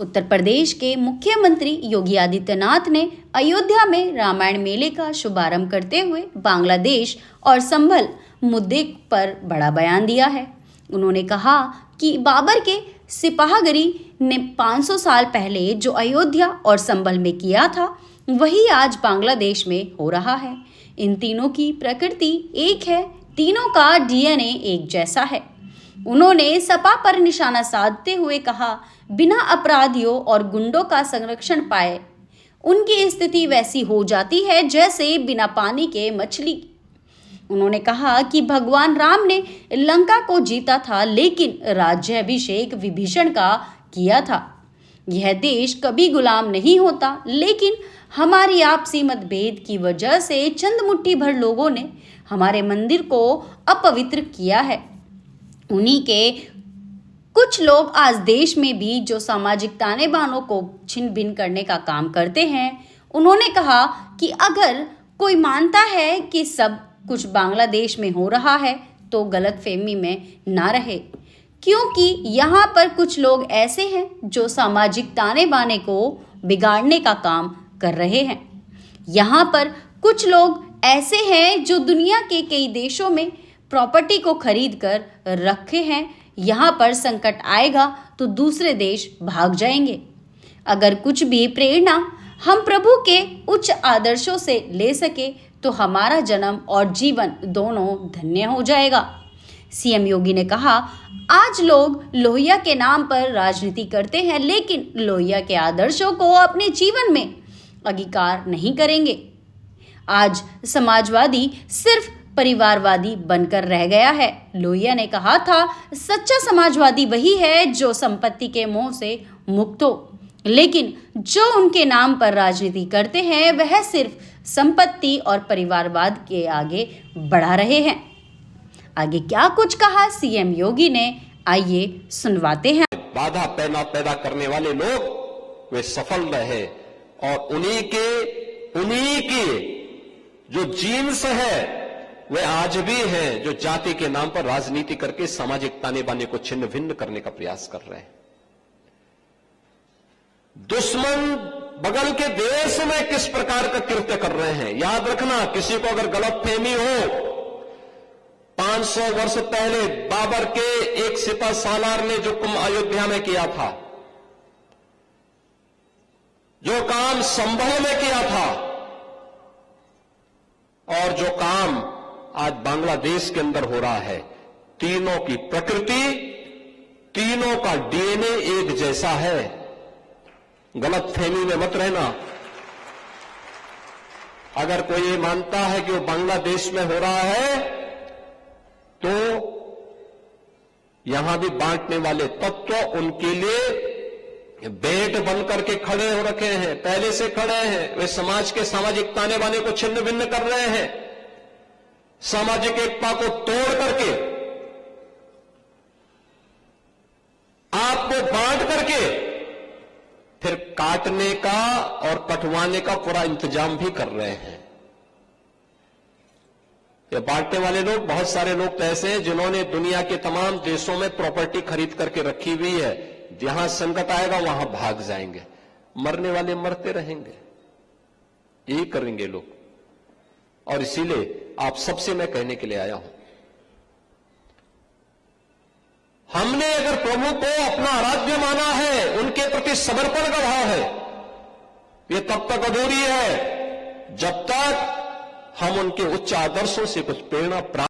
उत्तर प्रदेश के मुख्यमंत्री योगी आदित्यनाथ ने अयोध्या में रामायण मेले का शुभारंभ करते हुए बांग्लादेश और संभल मुद्दे पर बड़ा बयान दिया है। उन्होंने कहा कि बाबर के सिपाहगरी ने 500 साल पहले जो अयोध्या और संभल में किया था वही आज बांग्लादेश में हो रहा है। इन तीनों की प्रकृति एक है, तीनों का डीएनए एक जैसा है। उन्होंने सपा पर निशाना साधते हुए कहा, बिना अपराधियों और गुंडों का संरक्षण पाए उनकी स्थिति वैसी हो जाती है जैसे बिना पानी के मछली। उन्होंने कहा कि भगवान राम ने लंका को जीता था लेकिन राज्याभिषेक विभीषण का किया था। यह देश कभी गुलाम नहीं होता, लेकिन हमारी आपसी मतभेद की वजह से चंद मुट्ठी भर लोगों ने हमारे मंदिर को अपवित्र किया है। उन्हीं के कुछ लोग आज देश में भी जो सामाजिक ताने बानों को छिन्न भिन्न करने का काम करते हैं। उन्होंने कहा कि अगर कोई मानता है कि सब कुछ बांग्लादेश में हो रहा है तो गलतफहमी में ना रहे, क्योंकि यहाँ पर कुछ लोग ऐसे हैं जो सामाजिक ताने बाने को बिगाड़ने का काम कर रहे हैं। यहाँ पर कुछ लोग ऐसे हैं जो दुनिया के कई देशों में प्रॉपर्टी को खरीद कर रखे हैं। यहाँ पर संकट आएगा तो दूसरे देश भाग जाएंगे। अगर कुछ भी प्रेरणा हम प्रभु के उच्च आदर्शों से ले सके तो हमारा जन्म और जीवन दोनों धन्य हो जाएगा। सीएम योगी ने कहा, आज लोग लोहिया के नाम पर राजनीति करते हैं लेकिन लोहिया के आदर्शों को अपने जीवन में अंगीकार नहीं करेंगे। आज समाजवादी सिर्फ परिवारवादी बनकर रह गया है। लोहिया ने कहा था, सच्चा समाजवादी वही है जो संपत्ति के मोह से मुक्त हो, लेकिन जो उनके नाम पर राजनीति करते हैं वह सिर्फ संपत्ति और परिवारवाद के आगे बढ़ा रहे हैं। आगे क्या कुछ कहा सीएम योगी ने, आइए सुनवाते हैं। बाधा पैदा करने वाले लोग वे सफल रहे और उन्हीं के जो जीन्स है वे आज भी हैं जो जाति के नाम पर राजनीति करके सामाजिक ताने बाने को छिन्न भिन्न करने का प्रयास कर रहे हैं। दुश्मन बगल के देश में किस प्रकार का कृत्य कर रहे हैं, याद रखना। किसी को अगर गलतफहमी हो, 500 वर्ष पहले बाबर के एक सिपा सालार ने जो काम अयोध्या में किया था, जो काम संभल में किया था और जो काम आज बांग्लादेश के अंदर हो रहा है, तीनों की प्रकृति, तीनों का डीएनए एक जैसा है। गलतफहमी में मत रहना। अगर कोई ये मानता है कि वो बांग्लादेश में हो रहा है तो यहां भी बांटने वाले तत्व उनके लिए बेट बनकर के खड़े हो रखे हैं, पहले से खड़े हैं। वे समाज के सामाजिक ताने बाने को छिन्न भिन्न कर रहे हैं, सामाजिक एकता को तोड़ करके, आपको बांट करके फिर काटने का और कटवाने का पूरा इंतजाम भी कर रहे हैं। ये बांटने वाले लोग, बहुत सारे लोग तो ऐसे हैं जिन्होंने दुनिया के तमाम देशों में प्रॉपर्टी खरीद करके रखी हुई है। जहां संकट आएगा वहां भाग जाएंगे, मरने वाले मरते रहेंगे, यही करेंगे लोग। और इसीलिए आप सबसे मैं कहने के लिए आया हूं, हमने अगर प्रभु को अपना आराध्य माना है, उनके प्रति समर्पण का भाव है, ये तब तक अधूरी है जब तक हम उनके उच्च आदर्शों से कुछ प्रेरणा प्राप्त